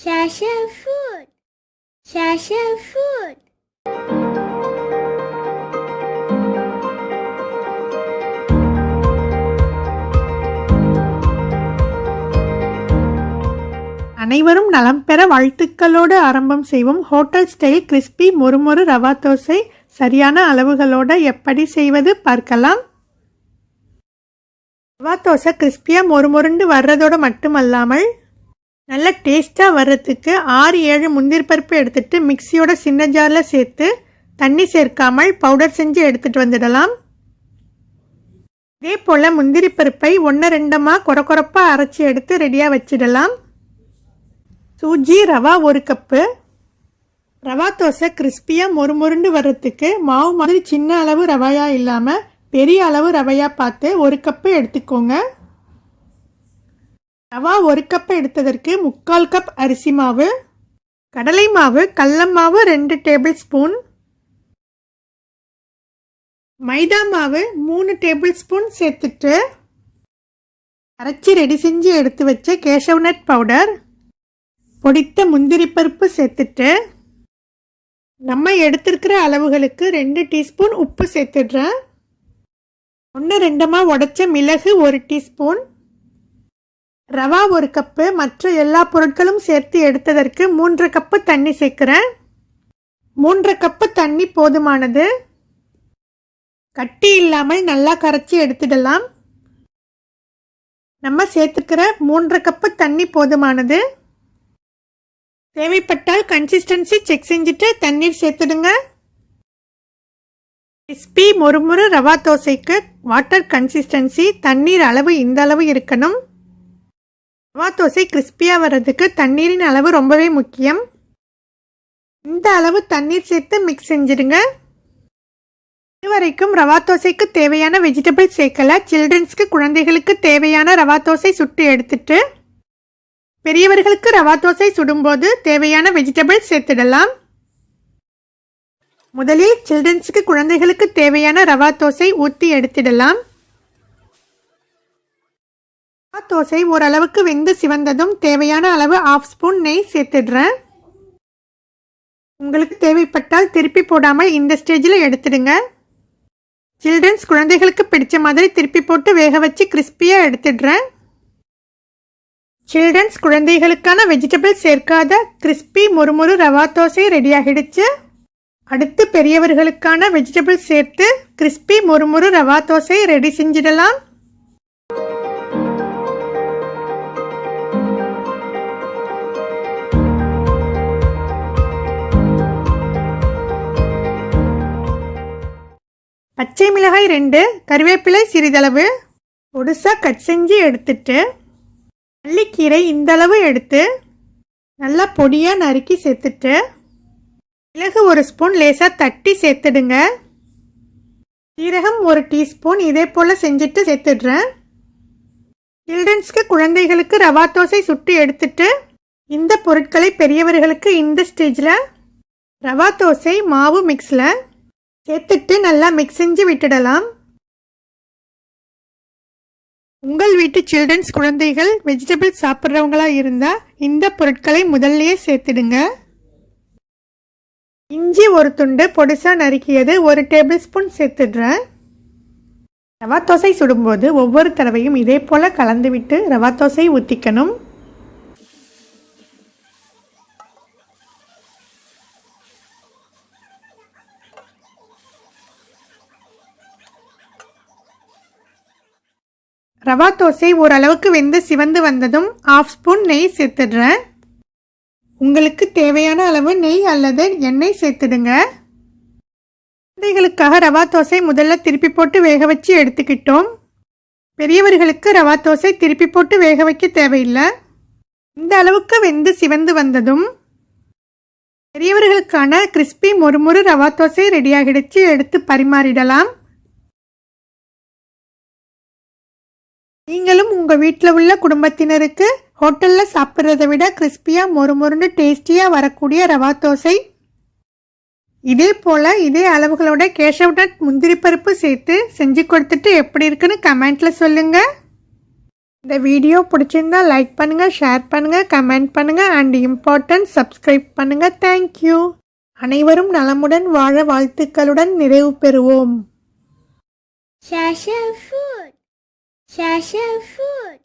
Shasha food. Shasha food. அனைவரும் நலம் பெற வாழ்த்துக்களோடு ஆரம்பம் செய்வோம். ஹோட்டல் ஸ்டைல் கிறிஸ்பி மொறுமொறு ரவா தோசை சரியான அளவுகளோட எப்படி செய்வது பார்க்கலாம். ரவா தோசை கிறிஸ்பியாக மொறுமொருண்டு வர்றதோடு மட்டுமல்லாமல் நல்ல டேஸ்ட்டாக வர்றதுக்கு 6-7 முந்திரி பருப்பு எடுத்துகிட்டு மிக்சியோட சின்ன ஜாரில் சேர்த்து தண்ணி சேர்க்காமல் பவுடர் செஞ்சு எடுத்துகிட்டு வந்துடலாம். இதே போல் முந்திரி பருப்பை 1-2 கொரப்பாக அரைச்சி எடுத்து ரெடியாக வச்சிடலாம். சூஜி ரவா 1 கப்பு. ரவா தோசை கிறிஸ்பியாக மொறுமொருண்டு வர்றதுக்கு மாவு மாதிரி சின்ன அளவு ரவையாக இல்லாமல் பெரிய அளவு ரவையாக பார்த்து 1 கப்பு எடுத்துக்கோங்க. ரவா 1 கப் எடுத்ததற்கு 3/4 கப் அரிசி மாவு, கடலை மாவு, கடல மாவு 2 டேபிள் ஸ்பூன், மைதா மாவு 3 டேபிள் ஸ்பூன் சேர்த்துட்டு அரைச்சி ரெடி செஞ்சு எடுத்து வச்ச கேஷவ்நட் பவுடர், பொடித்த முந்திரி பருப்பு சேர்த்துட்டு நம்ம எடுத்திருக்கிற அளவுகளுக்கு 2 டீஸ்பூன் உப்பு சேர்த்துடுறேன். 1-2 உடைச்ச மிளகு 1 டீஸ்பூன், ரவா 1 கப்பு, மற்ற எல்லா பொருட்களும் சேர்த்து எடுத்ததற்கு 3 கப்பு தண்ணி சேர்க்குறேன். 3 கப்பு தண்ணி போதுமானது. கட்டி இல்லாமல் நல்லா கரைச்சி எடுத்துடலாம். நம்ம சேர்த்துக்கிற 3 கப்பு தண்ணி போதுமானது. தேவைப்பட்டால் கன்சிஸ்டன்சி செக் செஞ்சுட்டு தண்ணீர் சேர்த்துடுங்க. கிறிஸ்பி மொறுமொறு ரவா தோசைக்கு வாட்டர் கன்சிஸ்டன்சி தண்ணீர் அளவு இந்த அளவு இருக்கணும். ரவா தோசை கிறிஸ்பியாக வர்றதுக்கு தண்ணீரின் அளவு ரொம்பவே முக்கியம். இந்த அளவு தண்ணீர் சேர்த்து மிக்ஸ் செஞ்சிடுங்க. இதுவரைக்கும் ரவா தோசைக்கு தேவையான வெஜிடபிள் சேர்க்கல. சில்ட்ரன்ஸ்க்கு குழந்தைகளுக்கு தேவையான ரவா தோசை சுட்டு எடுத்துட்டு பெரியவர்களுக்கு ரவா தோசை சுடும்போது தேவையான வெஜிடபிள் சேர்த்துடலாம். முதலில் சில்ட்ரன்ஸ்க்கு குழந்தைகளுக்கு தேவையான ரவா தோசை ஊற்றி எடுத்துடலாம். ரவா தோசை ஓரளவுக்கு வெந்து சிவந்ததும் தேவையான அளவு 1/2 ஸ்பூன் நெய் சேர்த்துடுறேன். உங்களுக்கு தேவைப்பட்டால் திருப்பி போடாமல் இந்த ஸ்டேஜில் எடுத்துடுங்க. சில்ட்ரன்ஸ் குழந்தைகளுக்கு பிடிச்ச மாதிரி திருப்பி போட்டு வேக வச்சு கிறிஸ்பியாக எடுத்துடுறேன். சில்ட்ரன்ஸ் குழந்தைகளுக்கான வெஜிடபிள் சேர்க்காத கிறிஸ்பி மொறுமொறு ரவா தோசை ரெடி ஆகிடுச்சு. அடுத்து பெரியவர்களுக்கான வெஜிடபிள் சேர்த்து கிறிஸ்பி மொறுமொறு ரவா தோசை ரெடி செஞ்சிடலாம். பச்சை மிளகாய் 2, கறிவேப்பிலை சிறிதளவு பொடுசா கட் செஞ்சு எடுத்துட்டு மல்லிக்கீரை இந்த அளவு எடுத்து நல்லா பொடியாக நறுக்கி சேர்த்துட்டு மிளகு 1 ஸ்பூன் லேசாக தட்டி சேர்த்துடுங்க. சீரகம் 1 டீஸ்பூன் இதே போல் செஞ்சுட்டு சேர்த்துடுறேன். சில்ட்ரன்ஸ்க்கு குழந்தைகளுக்கு ரவா தோசை சுட்டு எடுத்துட்டு இந்த பொருட்களை பெரியவர்களுக்கு இந்த ஸ்டேஜில் ரவா தோசை மாவு மிக்ஸில் சேர்த்துட்டு நல்லா மிக்ஸ் செஞ்சு விட்டுடலாம். உங்கள் வீட்டு சில்ட்ரன்ஸ் குழந்தைகள் வெஜிடபிள் சாப்பிட்றவங்களா இருந்தால் இந்த பொருட்களை முதல்லையே சேர்த்துடுங்க. இஞ்சி 1 துண்டு பொடிசா நறுக்கியது 1 டேபிள் ஸ்பூன் சேர்த்துடுறேன். ரவா தோசை சுடும்போது ஒவ்வொரு தடவையும் இதே போல் கலந்து விட்டு ரவா தோசை ஊற்றிக்கணும். ரவா தோசை ஓரளவுக்கு வெந்து சிவந்து வந்ததும் 1/2 ஸ்பூன் நெய் சேர்த்துடுறேன். உங்களுக்கு தேவையான அளவு நெய் அல்லது எண்ணெய் சேர்த்துடுங்க. குழந்தைகளுக்காக ரவா தோசை முதல்ல திருப்பி போட்டு வேக வச்சு எடுத்துக்கிட்டோம். பெரியவர்களுக்கு ரவா தோசை திருப்பி போட்டு வேக வைக்க தேவையில்லை. இந்த அளவுக்கு வெந்து சிவந்து வந்ததும் பெரியவர்களுக்கான கிறிஸ்பி மொறுமொறு ரவா தோசை ரெடியாகிடுச்சு. எடுத்து பரிமாறிடலாம். நீங்களும் உங்கள் வீட்டில் உள்ள குடும்பத்தினருக்கு ஹோட்டலில் சாப்பிட்றத விட கிறிஸ்பியாக மொறுமொருன்னு டேஸ்டியாக வரக்கூடிய ரவா தோசை இதே போல் இதே அளவுகளோட கேஷவ்நட் முந்திரி பருப்பு சேர்த்து செஞ்சு கொடுத்துட்டு எப்படி இருக்குன்னு கமெண்ட்டில் சொல்லுங்கள். இந்த வீடியோ பிடிச்சிருந்தா லைக் பண்ணுங்கள், ஷேர் பண்ணுங்கள், கமெண்ட் பண்ணுங்கள் அண்ட் இம்பார்ட்டன்ட் சப்ஸ்கிரைப் பண்ணுங்கள். தேங்க்யூ. அனைவரும் நலமுடன் வாழ வாழ்த்துக்களுடன் நிறைவு பெறுவோம். Share food. Share food.